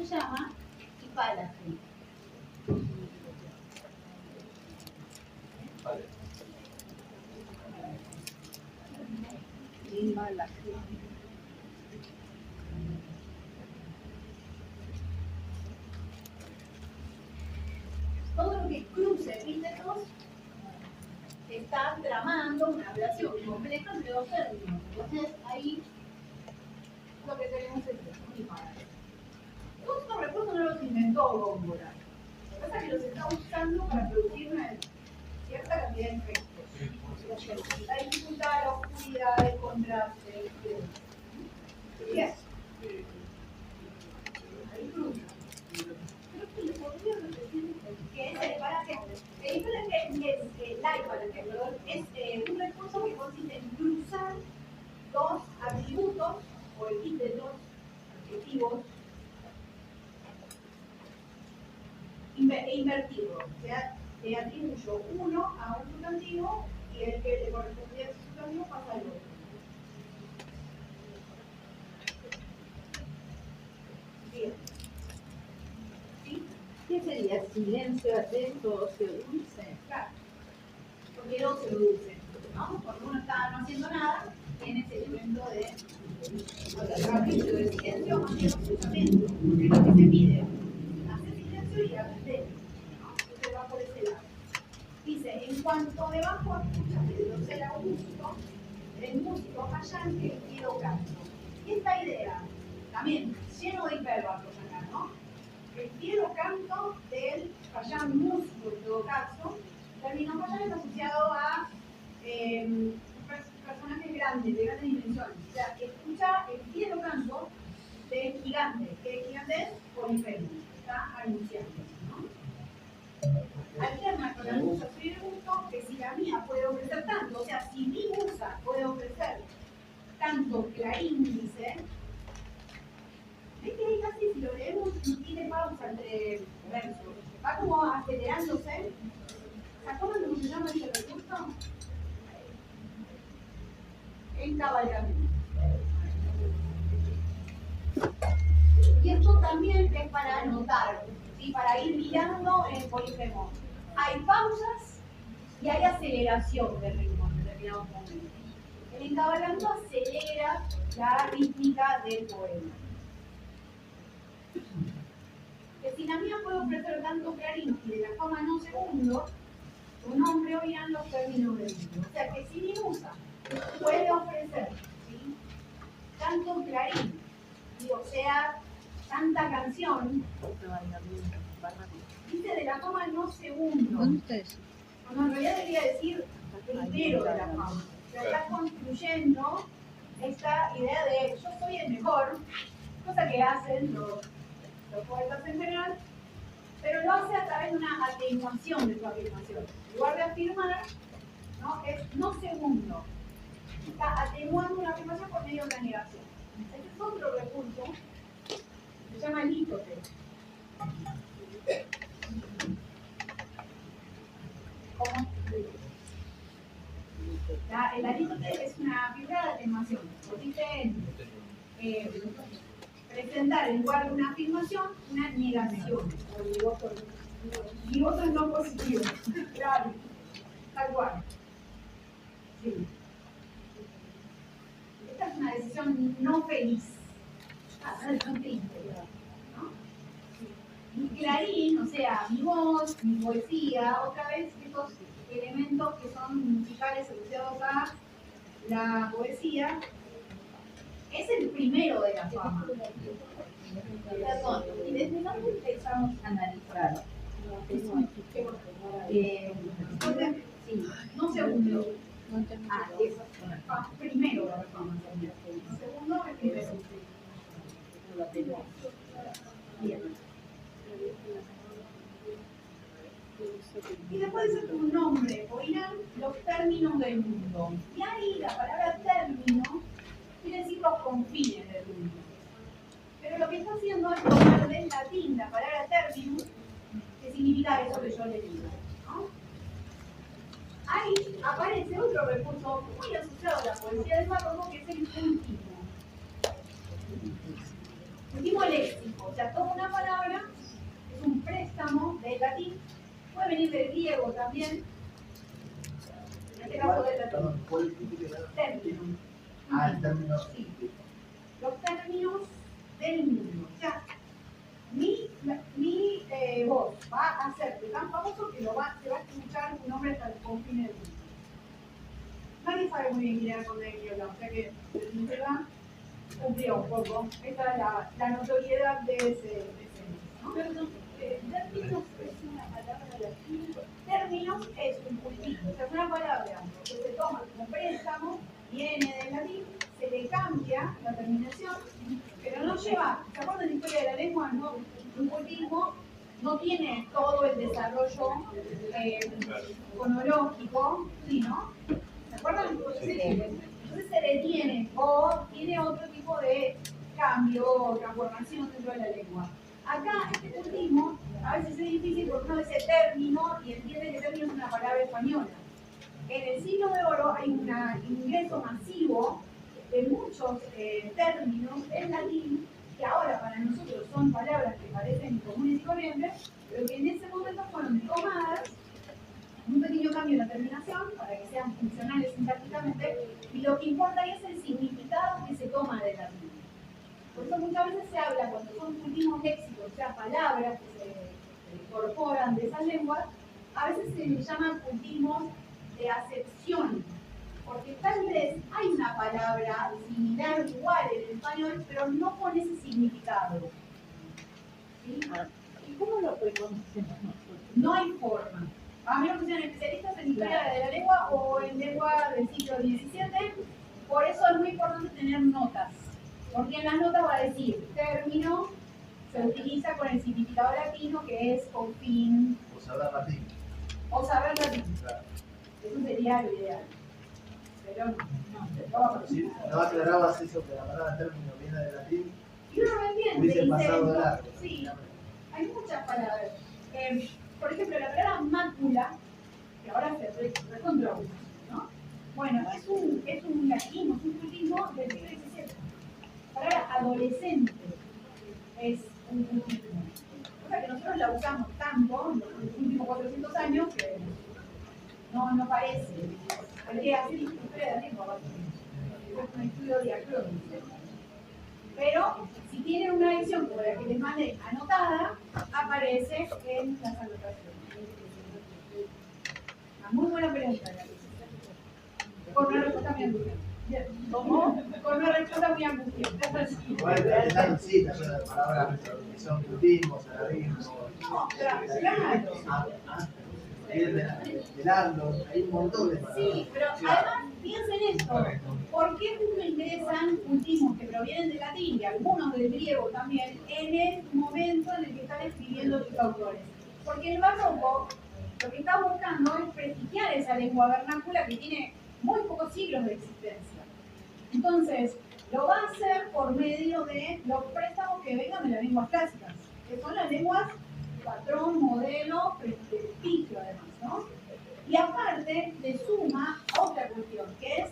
se llama hipalaje. Todo lo que cruce epítetos está tramando una relación compleja entre dos términos. Entonces ahí lo que tenemos es un hipalaje. Estos recursos no los inventó Góngora. Lo que pasa es que los está usando para producir una cierta cantidad de efectos. La dificultad, la oscuridad, el contraste, etc. Bien. Ahí cruza. Creo que le podría repetir que es el hipalaje. El hipalaje, es un recurso que consiste en cruzar dos atributos o epítetos, adjetivos, e invertirlo. O sea, le atribuyo uno a un sustantivo y el que le correspondía a ese sustantivo pasa al otro. Bien. ¿Sí? ¿Qué sería? ¿Silencio, atento, ocio dulce? Claro. Porque el ocio dulce, ¿no? Cuando uno está no haciendo nada, tiene ese elemento de capricho, de silencio, más bien ociosamente, que es lo que se pide. Hace silencio y aprende, ¿no? Entonces va por ese lado. Dice, en cuanto debajo escuchas el dosel augusto, el músico fallante y quiero canto. Y esta idea, también lleno de hiperbatos acá, ¿no? El quiero canto del fallán músico, en todo caso, el término fallán es asociado a personajes grandes, de grandes dimensiones. O sea, escucha el quiero canto del gigante, que el gigante es Polifemo, está anunciando, ¿no? Alterna con la musa soy el gusto, que si la mía puede ofrecer tanto, o sea, si mi musa puede ofrecer tanto clarín, dice, ¿ves que ahí casi si lo leemos no tiene pausa entre versos? Va como acelerándose. ¿Se acuerdan cómo se llama ese recurso? Encabalgamiento. Y esto también es para anotar, ¿sí? Para ir mirando en el Polifemo. Hay pausas y hay aceleración de ritmo en determinados momentos. El encabalgamiento acelera la rítmica del poema. Que si la mía puede ofrecer tanto clarín y de la fama no segundo, tu nombre oirán los términos del libro. O sea que si mi musa puede ofrecer, ¿sí? Tanto clarín, y o sea, tanta canción, dice de la fama no segundo. No, en realidad debería decir primero de la fama. O sea, está construyendo esta idea de yo soy el mejor, cosa que hacen los poetas en general, pero lo hace a través de una atenuación de su afirmación. En lugar de afirmar, ¿no? Es no segundo. Está atenuando una afirmación por medio de una negación. Este es otro recurso, se llama lítote. ¿Cómo? La lítote es una figura de atenuación. Consiste en presentar en lugar de una afirmación una negación. Y otro no positivo. Claro. Tal cual. Sí. Esta es una decisión no feliz. No triste, ¿no? Mi clarín, o sea, mi voz, mi poesía, otra vez estos elementos que son musicales asociados a la poesía, es el primero de la fama. Perdón, ¿y desde dónde empezamos a analizar? Sí, no segundo. Eso. Primero de la fama. No segundo, el primero. Bien. Y después dice tu nombre, oirán los términos del mundo. Y ahí la palabra término quiere decir los confines del mundo. Pero lo que está haciendo es tomar del latín la palabra término, que significa eso que yo le digo, ¿no? Ahí aparece otro recurso muy asociado a la poesía del barroco, que es el último. Último léxico, o sea, sea, toda una palabra es un préstamo del latín, puede venir del griego también, en este caso del latín. Perdón, ¿cuál es el título? Término. El término. Sí. Los términos del mismo. O sea, mi voz va a hacerte tan famoso que se va a escuchar tu nombre hasta el confín del mundo. Nadie sabe muy bien quién era Conde de Quiroga, o sea que el tema cumplió un poco. Esta es la notoriedad de ese ¿no? Perdón, términos es una palabra latina. Términos es un cultivo, o sea, es una palabra que se toma como préstamo, viene del latín, se le cambia la terminación, pero no lleva, ¿se acuerdan de la historia de la lengua? No, un cultivo no tiene todo el desarrollo fonológico, ¿sí, no? ¿Se acuerdan? Sí. Entonces se detiene o tiene otro tipo de cambio, transformación dentro de la lengua. Acá este cultivo a veces es difícil porque uno dice término y entiende que término es una palabra española. En el siglo de oro hay un ingreso masivo de muchos términos en latín que ahora para nosotros son palabras que parecen comunes y corrientes, pero que en ese momento fueron tomadas, un pequeño cambio en la terminación para que sean funcionales sintácticamente, y lo que importa ahí es el significado que se toma del latín. Por eso muchas veces se habla, cuando son cultivos léxicos, o sea, palabras que se incorporan de esas lenguas, a veces se les llaman cultivos de acepción, porque tal vez hay una palabra similar, igual en el español, pero no con ese significado. ¿Sí? ¿Y cómo lo reconocemos nosotros? No hay forma. A menos que sean especialistas en historia de la lengua o en lengua del siglo XVII, por eso es muy importante tener notas. Porque en las notas va a decir término, se utiliza con el significado latino que es confín O saber latín. o saber latín. Claro. Eso sería lo ideal. Pero Pero si no aclarabas eso, que la palabra término viene de latín, y uno no entiende. hubiese dice, pasado de no, largo. sí, hay muchas palabras. Por ejemplo, la palabra mácula, que ahora se recontra usa, ¿no? Bueno, es un latín, es un cultivo del siglo XVII. La palabra adolescente es un cultivo. Cosa que nosotros la usamos tanto en los últimos 400 años que no parece. Habría que hacer historia de la lengua, básicamente. Es un estudio diacrónico. Pero si tienen una edición como la que les mandé anotada, aparece en las anotaciones. Una muy buena pregunta, la que hice. Con una respuesta muy angustiante. ¿Cómo? Con una respuesta muy angustiante. Igual están sí, también las palabras que son cultivos, alabismos. No, claro. Delando, hay un montón de palabras. Sí, pero además piensen esto. ¿Por qué justo ingresan cultivos que provienen del latín y algunos del griego también en el momento en el que están escribiendo sus autores? Porque el barroco lo que está buscando es prestigiar esa lengua vernácula que tiene muy pocos siglos de existencia. Entonces, lo va a hacer por medio de los préstamos que vengan de las lenguas clásicas, que son las lenguas patrón, modelo, prestigio además, ¿no? Y aparte le suma otra cuestión, que es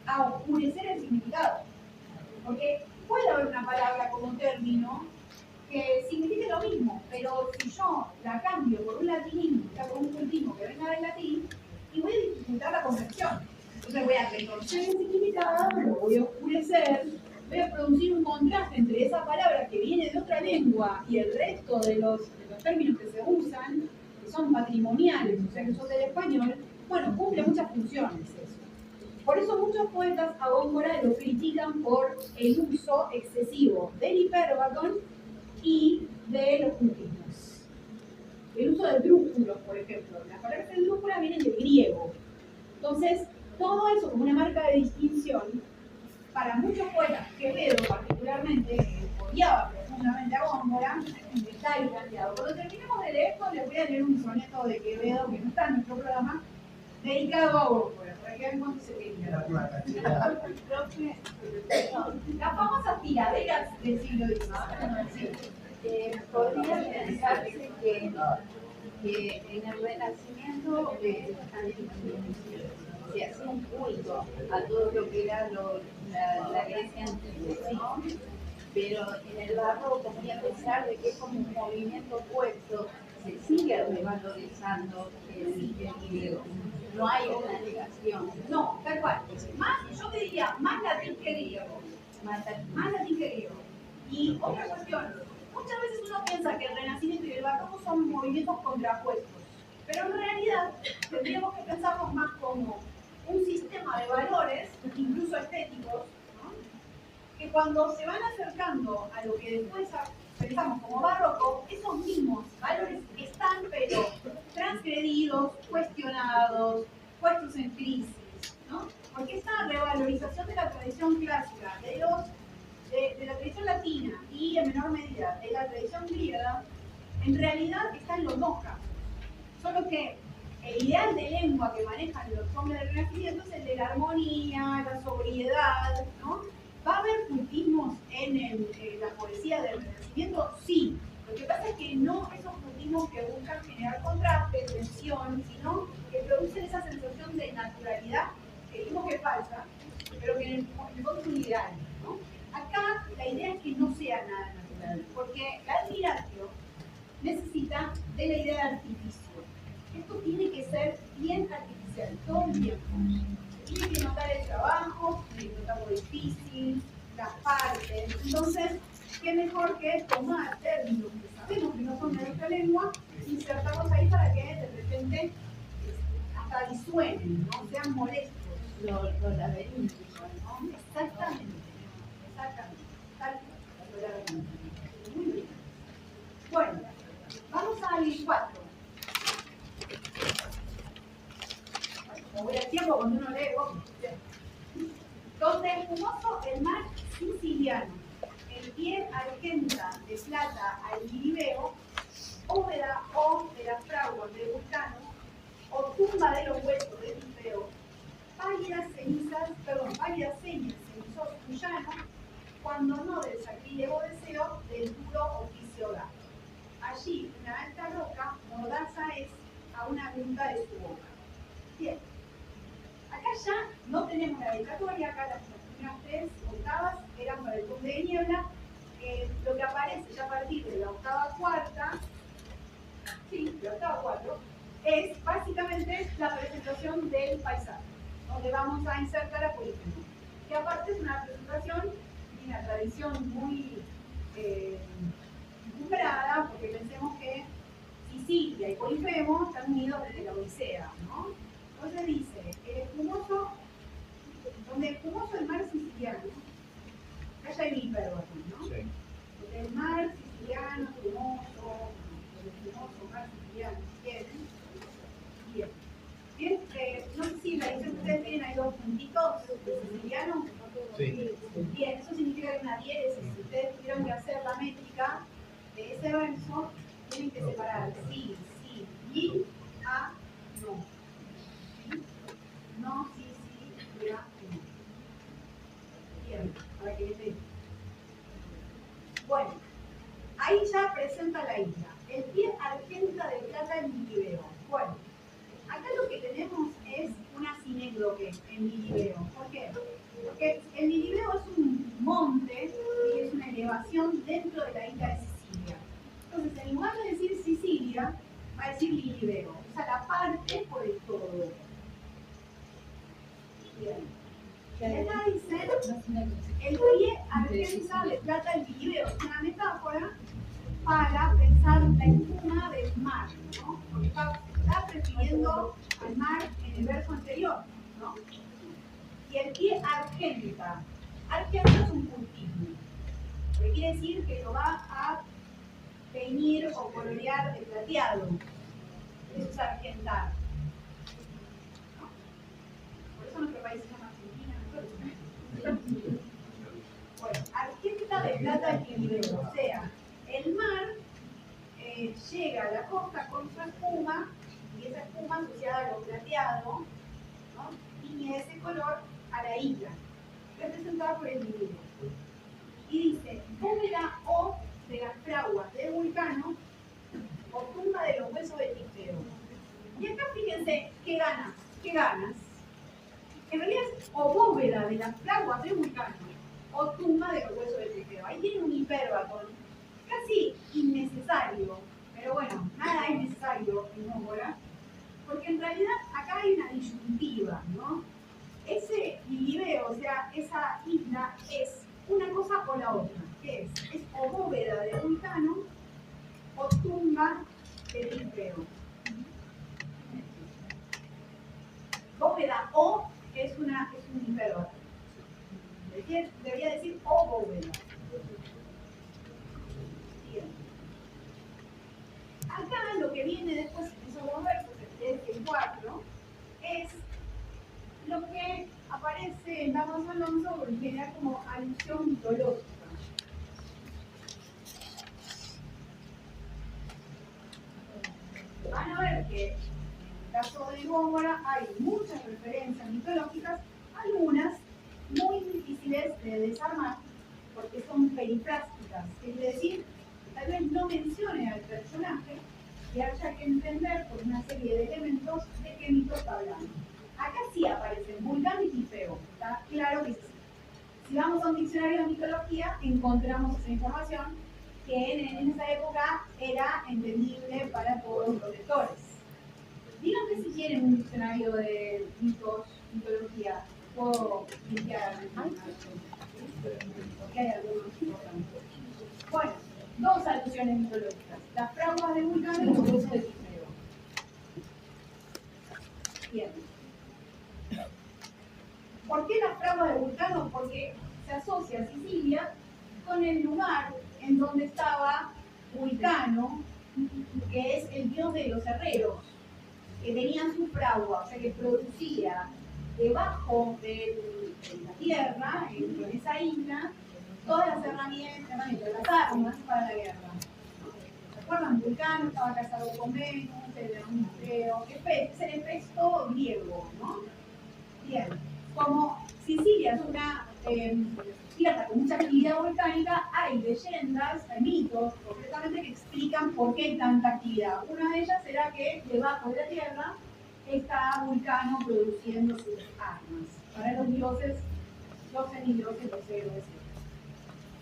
a oscurecer el significado. Porque puede haber una palabra como término que signifique lo mismo, pero si yo la cambio por un latinismo, o sea, por un cultivo que venga del latín, y voy a dificultar la conversión. Entonces voy a retorcer el significado, lo voy a oscurecer, voy a producir un contraste entre esa palabra que viene de otra lengua y el resto de los términos que se usan, que son patrimoniales, o sea, que son del español. Bueno, cumple muchas funciones eso. Por eso muchos poetas a Góngora lo critican por el uso excesivo del hiperbátón y de los cultivos. El uso de drújulos, por ejemplo. Las palabras de drújula vienen del griego. Entonces, todo eso como una marca de distinción, para muchos poetas, Quevedo particularmente, que odiaba profundamente a Góngora, está ahí planteado. Cuando terminemos de leer esto, les voy a leer un soneto de Quevedo, que no está en nuestro programa, dedicado a Góngora, para que vean cuánto se quería. Las famosas tiraderas del siglo XIX. Podría pensarse que en el Renacimiento se hacía un culto a todo lo que era la Grecia antigua, ¿no? pero en el barroco, muy a pesar de que es como un movimiento opuesto, se sigue revalorizando el griego. No hay una negación. No, tal cual. Más, yo te diría, más latín que griego. Más latín que griego. Y otra cuestión, muchas veces uno piensa que el Renacimiento y el Barroco son movimientos contrapuestos, pero en realidad tendríamos que pensarlos más como un sistema de valores, incluso estéticos, ¿no? Que cuando se van acercando a lo que después pensamos como barroco, esos mismos valores están pero transgredidos, cuestionados, puestos en crisis, ¿no? Porque esta revalorización de la tradición clásica, de la tradición latina y en menor medida de la tradición griega, en realidad está en los dos casos. Solo que el ideal de lengua que manejan los hombres del Renacimiento es el de la armonía, la sobriedad, ¿no? ¿Va a haber cultismos en la poesía del Renacimiento? Sí. Lo que pasa es que no esos cultismos que buscan generar contraste, tensión, sino que producen esa sensación de naturalidad que vimos que es falsa, pero que en el fondo es un ideal, ¿no? Acá la idea es que no sea nada natural, porque la admiratio necesita de la idea de artificio. Esto tiene que ser bien artificial, todo el tiempo. Tiene que notar el trabajo, tiene que notar lo difícil, las partes. Entonces, qué mejor que tomar términos que sabemos que no son de nuestra lengua, insertarlos ahí para que de repente hasta disuenen, ¿no? Sean molestos. Los laberintos, ¿No? Exactamente. Exactamente. Tal cual. Muy bien. Bueno, vamos al 4. Como voy al tiempo cuando uno lee, donde espumoso el mar siciliano, el pie argenta de plata al Liribeo, bóveda o de las fraguas de Vulcano, o tumba de los huesos de Tifeo, pálidas señas cenizos cuyano, cuando no del sacrílego deseo del duro oficio da. Allí, una alta roca, mordaza es a una punta de su boca. Bien. Acá ya no tenemos la dedicatoria, acá las primeras 3 octavas eran para el conde de niebla. Lo que aparece ya a partir de la octava cuarta, sí, la octava 4, es básicamente la presentación del paisaje, donde vamos a insertar a Polifemo. Que aparte es una presentación y una tradición muy encumbrada, porque pensemos que Sicilia y Polifemo están unidos desde la Odisea, ¿no? Entonces dice, el espumoso, donde espumoso el mar siciliano, acá ya hay un híperbolo, ¿no? Sí. Porque el mar siciliano, espumoso, el espumoso mar siciliano, si quieren. Bien. Bien, no sé si la edición que ustedes tienen hay 2 puntitos de siciliano. Sí. Bien, eso significa que una diéresis, si ustedes tuvieron que hacer la métrica de ese verso, tienen que separar sí, y, a, no. No, sí, ya, no. Bien, para que vean. Bueno, ahí ya presenta la isla. El pie argenta de plata en Liribeo. Bueno, acá lo que tenemos es una sinécdoque en Liribeo. ¿Por qué? Porque el Liribeo es un monte y es una elevación dentro de la isla de Sicilia. Entonces, en lugar de decir Sicilia, va a decir Liribeo. O sea, la parte por el todo. Bien. Y acá dice, el pie argenta de plata en Liribeo. Es una metáfora para pensar la espuma del mar, ¿no? Porque está refiriendo al mar en el verso anterior, ¿no? Y el pie argenta. Argenta es un puntismo, que quiere decir que lo va a teñir o colorear de plateado. Eso es argentar. ¿No? Por eso nuestro país se llama Argentina. Bueno, argenta de plata en Liribeo, o sea, el mar llega a la costa con su espuma, y esa espuma asociada a lo plateado, ¿no? Tiñe ese color a la isla, representada por el Liribeo. Y dice, bóveda o de las fraguas de Vulcano, o tumba de los huesos de Tifeo. Y acá fíjense, ¿qué ganas? ¿Qué ganas? En realidad es o bóveda de las fraguas de Vulcano, o tumba de los huesos de Tifeo. Ahí ahí tienen un hiperbatón, casi innecesario, pero bueno, nada es necesario en Góngora, porque en realidad acá hay una disyuntiva, ¿no? Ese Lilibeo, o sea, esa isla es una cosa o la otra. ¿Qué es? Es o bóveda de Vulcano o tumba de Lilibeo. Bóveda o es un hiperbatón. Debería decir o bóveda. Bien. Acá lo que viene después en esos dos versos, el 4, es lo que aparece en Damos Alonso porque da como alusión mitológica. Van a ver que en el caso de Góngora hay muchas referencias mitológicas, algunas muy difíciles de desarmar porque son perifrásticas, es decir, tal vez no mencione al personaje y haya que entender por una serie de elementos de qué mito está hablando. Acá sí aparecen Vulcano y Tifeo, está claro que sí. Si vamos a un diccionario de mitología, encontramos esa información que en esa época era entendible para todos los lectores. Díganme si quieren un diccionario de mitos, mitología. Puedo limpiar porque hay algunos importantes. Bueno, dos alusiones mitológicas: las fraguas de Vulcano y los huesos de Tifeo. Bien. ¿Por qué las fraguas de Vulcano? Porque se asocia Sicilia con el lugar en donde estaba Vulcano, que es el dios de los herreros, que tenía su fragua, o sea que producía debajo de la tierra, en esa isla, todas las herramientas, las armas para la guerra. ¿Se acuerdan? Vulcano estaba casado con Venus, era un feo, es el Hefesto griego, ¿no? Bien. Como Sicilia es una tierra con mucha actividad volcánica, hay leyendas, hay mitos, concretamente, que explican por qué hay tanta actividad. Una de ellas será que debajo de la tierra está Vulcano produciendo sus armas para los dioses, los semidioses, los héroes.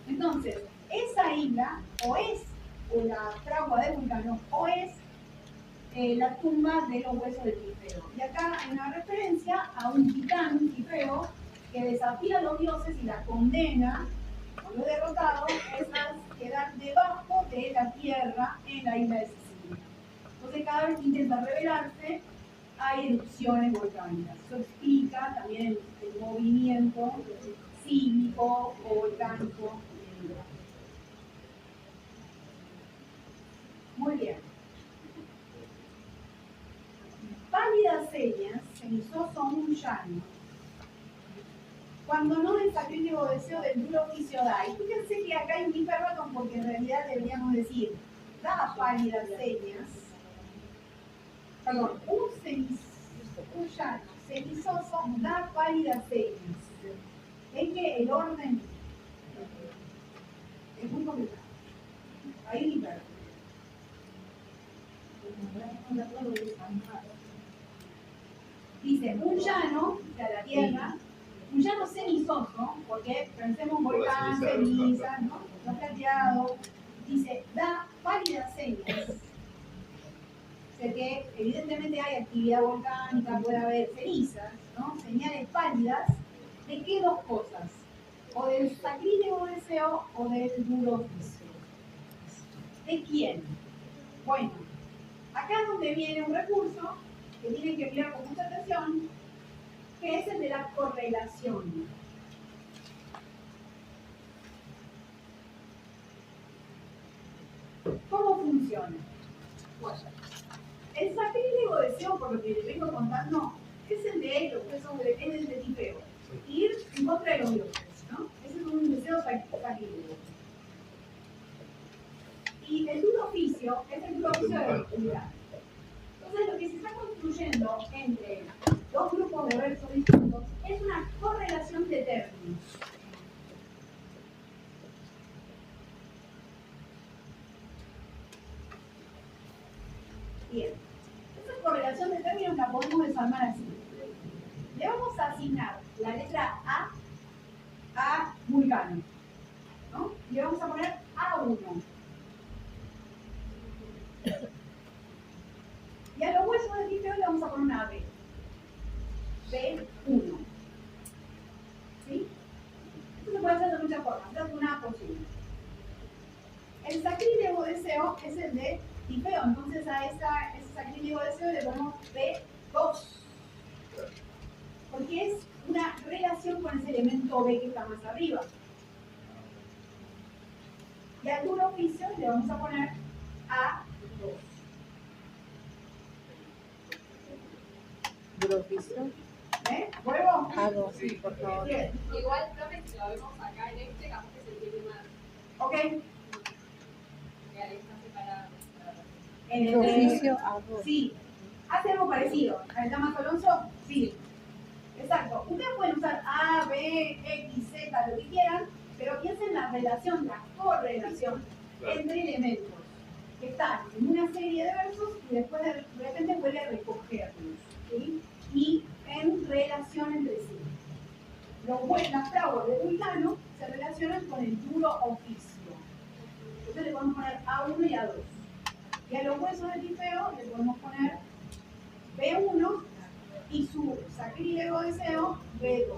Entonces, esa isla o es la fragua de Vulcano o es la tumba de los huesos de Tifeo. Y acá hay una referencia a un titán, Tifeo, que desafía a los dioses y la condena, a los derrotados, a quedar debajo de la tierra en la isla de Sicilia. Entonces, cada vez que intenta rebelarse, hay erupciones volcánicas. Eso explica también el movimiento sísmico o volcánico. Muy bien. Pálidas señas, cenizoso un llano. Cuando no del sacrílego deseo del duro oficio da. Y fíjense que acá hay un hiperbatón porque en realidad deberíamos decir, da pálidas señas. Perdón, un llano cenizoso da pálidas señas. Es que el orden es muy complicado. Hay un hiperbatón. Dice, un llano, o sea, la tierra, un llano cenizoso, porque pensemos en volcán, ceniza, ¿no? No plateado. Dice, da pálidas señas. O sea que evidentemente hay actividad volcánica, puede haber cenizas, ¿no? Señales pálidas. ¿De qué dos cosas? O del sacrílego deseo o del duro oficio. ¿De quién? Bueno, acá es donde viene un recurso que tienen que mirar con mucha atención, que es el de la correlación. ¿Cómo funciona? Bueno, el sacrílego deseo, por lo que les vengo contando, es el de ellos, es el de Tifeo. Ir en contra de los dioses, ¿no? Ese es un deseo sacrílego. Y el duro oficio es el duro oficio de la actividad. Entonces, lo que se está construyendo entre dos grupos de versos distintos es una correlación de términos. Bien, esa correlación de términos la podemos desarmar así. Le vamos a asignar la letra A Vulcano, ¿no? y le vamos a poner A1. Y a los huesos del difeo le vamos a poner una B. B1. ¿Sí? Esto se puede hacer de muchas formas, esta es una posible. El sacrílego deseo es el de difeo, entonces a ese sacrílego deseo le ponemos B2. Porque es una relación con ese elemento B que está más arriba. Y al duro oficio le vamos a poner A2. ¿Duro oficio? ¿Vuelvo? A2, sí, por favor. Bien. Igual, profe, si lo vemos acá en este, capaz que se entiende más. Ok. Que ahí está separado. En Duro el oficio A2. sí. Hace algo parecido. ¿A Damas Alonso? Sí. Exacto. Ustedes pueden usar A, B, X, Z, lo que quieran, pero piensen en la relación, la correlación entre elementos que están en una serie de versos y después de repente puede recogerlos, ¿sí? Y en relación entre sí. Las fraguas de Vulcano se relacionan con el duro oficio. Entonces le podemos poner A1 y A2. Y a los huesos del difeo le podemos poner B1 y su sacrílego deseo B2.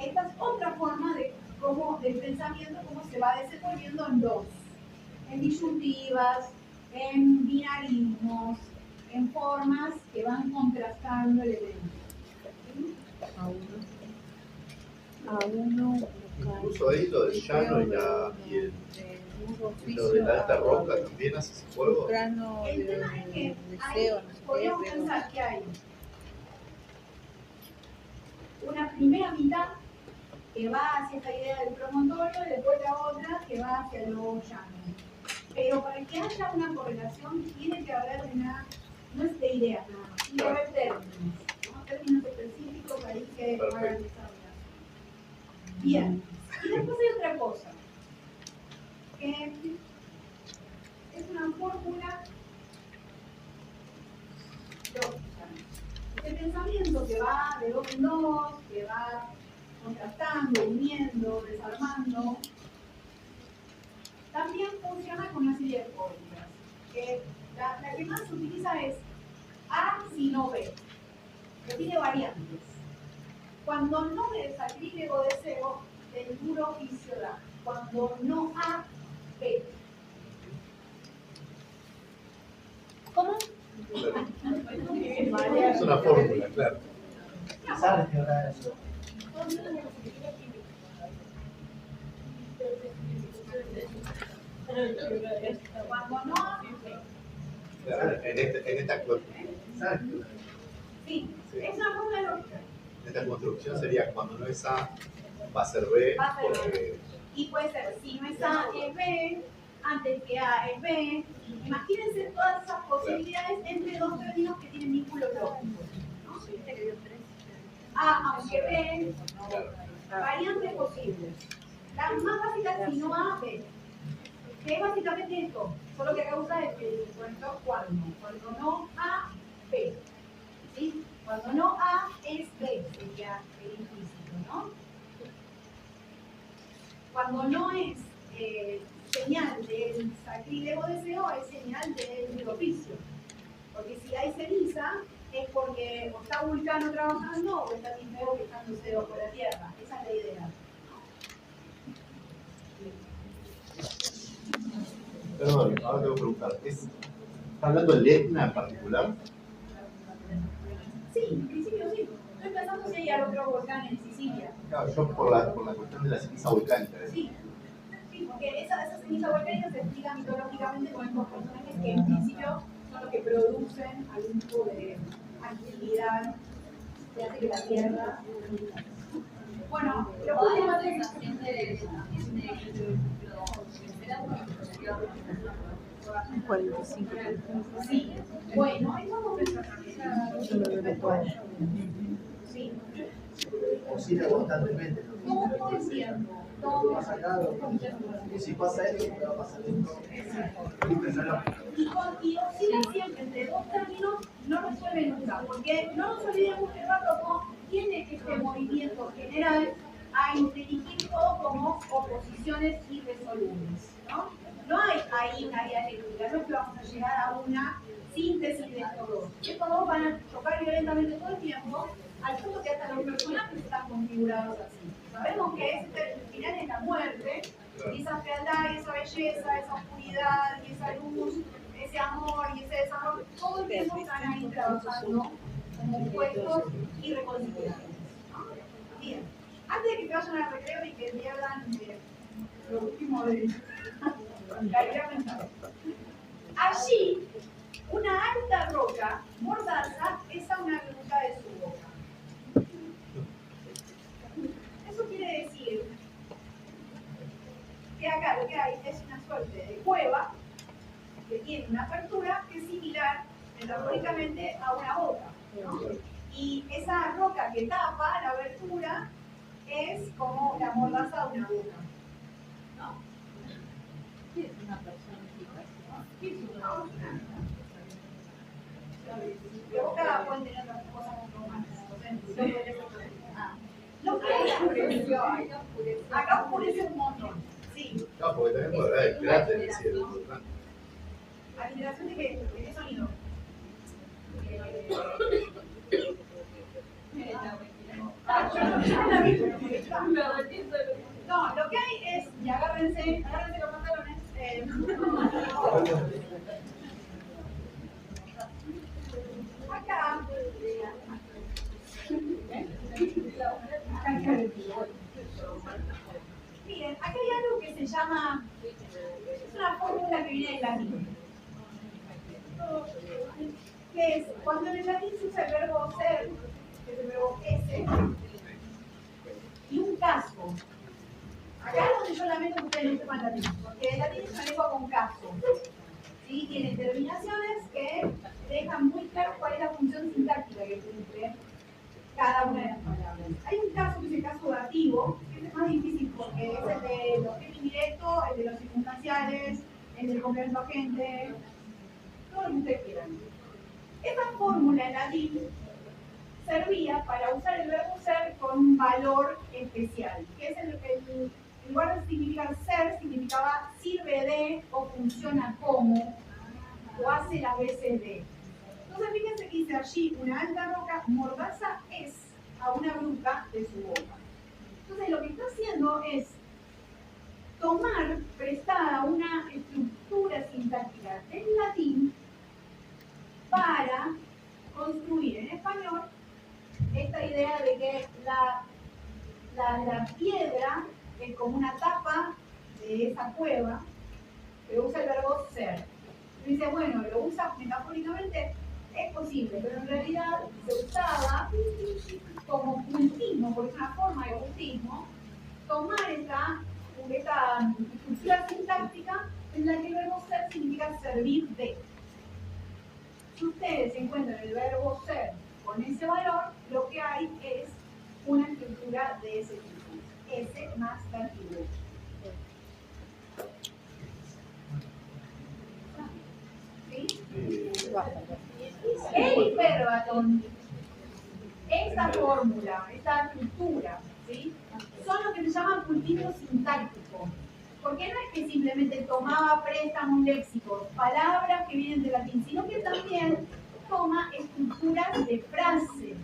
Esta es otra forma de cómo del pensamiento, cómo se va desenvolviendo en dos, en disyuntivas, en binarismos, en formas que van contrastando elementos. ¿Sí? A1. Incluso ahí lo del llano y lo de la alta roca también hace ese juego. Plano El tema es que deseo, ahí no sé podríamos qué, pensar que hay una primera mitad que va hacia esta idea del promontorio y después la otra que va hacia lo llano. Pero para que haya una correlación tiene que haber una, no es de ideas nada más, tiene que haber términos, ¿no? Términos específicos ahí que hagan esa relación. Bien, y después hay otra cosa, que es una fórmula lógica. Este pensamiento que va de dos en dos, que va contrastando, uniendo, desarmando, también funciona con una serie de fórmulas. La que más se utiliza es A sino B, que tiene variantes. Cuando no B sacrílego deseo, el duro oficio da. Cuando no A, B. ¿Cómo? Es una fórmula, claro. ¿Sabes qué hora es eso? Cuando no A, B. Claro, en esta ¿Sabes qué hora es? Sí, Sí. es una fórmula lógica. Esta construcción sería cuando no es A, va a ser B, Va a ser B. porque Y puede ser, si no es A, es B, antes que A es B. Imagínense todas esas posibilidades entre dos términos que tienen vínculos lógicos. ¿No? A, aunque B, variantes posibles. Las más básicas, si no A, B. Que es básicamente esto, solo que acá usa el conector cuando no A, B. ¿Sí? Cuando no A es B, sería el implícito, ¿no? Cuando no es señal del sacrílego deseo, es señal del oficio. Porque si hay ceniza, es porque o está Vulcano trabajando o está Difeo quejándose bajo la tierra. Esa es la idea. Perdón, ahora tengo que preguntar. ¿Está hablando del Etna en particular? Sí, en principio sí. Estoy pensando si hay otro volcán en Sicilia. Claro, yo por la cuestión de la ceniza volcánica. Sí, sí, porque esa ceniza volcánica se explica mitológicamente con estos personajes que en principio son los que producen algún tipo de actividad que hace que la Tierra. Bueno, lo O último además es. sensación de 45. Sí, bueno, ahí vamos a pensar también. Sí, Oscila constantemente. todo el tiempo. Todo Pasa acá, y si pasa esto, ¿qué va a pasar esto? Siempre es la lógica. y oscila siempre entre dos términos, no resuelve nunca, porque no nos olvidemos que el barroco tiene este movimiento general a inteligir todo como oposiciones irresolubles, ¿no? No hay ahí una dialéctica, no es que vamos a llegar a una síntesis de estos dos. Estos dos van a chocar violentamente todo el tiempo, al punto que hasta los personajes están configurados así. Sabemos que el final es la muerte, y esa fealdad, y esa belleza, esa oscuridad, y esa luz, ese amor y ese desarrollo, todo el tiempo están ahí trabajando como opuestos y reconciliables. Bien, antes de que te vayan al recreo y que pierdan lo último de la idea mental. Allí, una alta roca mordaza es a una gruta de su boca. Eso quiere decir que acá lo que hay es una suerte de cueva que tiene una apertura que es similar metafóricamente a una boca, ¿no? Y esa roca que tapa la abertura es como la mordaza de una boca, ¿no? ¿Qué es una personificación? ¿Qué es una boca? La boca puede tener otras cosas mucho más. Lo que hay acá oscurece un montón. Sí. No, porque también por hablar de cráter, es decir, ¿Alteración de qué? ¿De qué sonido? No, lo que hay es, y agárrense los pantalones. Acá. Miren, acá hay algo que se llama, es una fórmula que viene del latín. Que es, cuando en el latín se usa el verbo ser, que es el verbo ese, y un caso. Acá es donde yo lamento que ustedes no sepan latín, porque el latín es una lengua con caso. ¿Sí? Tiene terminaciones que dejan muy claro cuál es la función sintáctica que cumple cada una de las palabras. Hay un caso que es el caso dativo, que es el más difícil porque es el de los tiempos indirectos, el de los circunstanciales, el del complemento agente, todo lo que ustedes quieran. Esta fórmula en latín servía para usar el verbo ser con un valor especial, que es en lugar de significar ser, significaba sirve de o funciona como o hace las veces de. Entonces fíjense que dice allí una alta roca mordaza es a una bruja de su boca. Entonces lo que está haciendo es tomar prestada una estructura sintáctica en latín para construir en español esta idea de que la piedra es como una tapa de esa cueva que usa el verbo ser. Y dice, bueno, lo usa metafóricamente, es posible, pero en realidad se usaba como cultismo, porque es una forma de cultismo, tomar esta estructura sintáctica en la que el verbo ser significa servir de. Si ustedes encuentran el verbo ser con ese valor, lo que hay es una estructura de ese tipo. S más dativo. ¿Sí? El hiperbatón, esta fórmula, esta estructura, ¿sí? Son lo que se llaman cultivos sintácticos. Porque no es que simplemente tomaba préstamo un léxico, palabras que vienen del latín, sino que también toma estructuras de frase.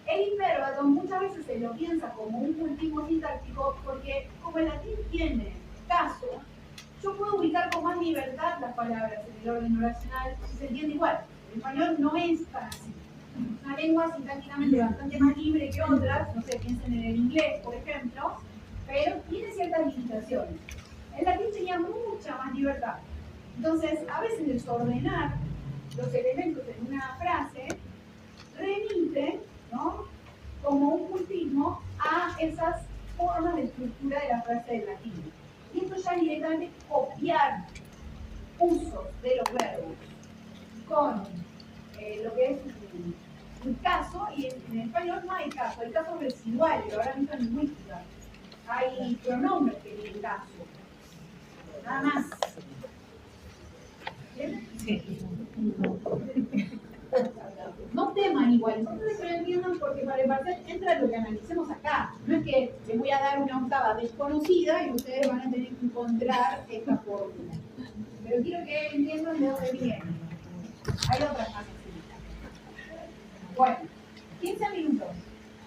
El hiperbatón muchas veces se lo piensa como un cultivo sintáctico porque como el latín tiene caso, yo puedo ubicar con más libertad las palabras en el orden oracional y se entiende igual. El español no es tan así. Es una lengua sintácticamente bastante más libre que otras, no sé, piensen en el inglés, por ejemplo, pero tiene ciertas limitaciones. El latín tenía mucha más libertad. Entonces, a veces desordenar los elementos en una frase remite, ¿no?, como un cultismo a esas formas de estructura de la frase del latín. Y esto ya directamente es copiar usos de los verbos con lo que es un caso, y en español no hay caso, hay casos residuales, lo habrán visto en lingüística. Hay pronombres que tienen caso. Nada más. ¿Bien? Sí. No teman igual, entonces que lo entiendan porque para el parcial entra lo que analicemos acá. No es que les voy a dar una octava desconocida y ustedes van a tener que encontrar esta fórmula. Pero quiero que entiendan de dónde viene. Hay otras más sencillas. Bueno, 15 minutos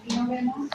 y nos vemos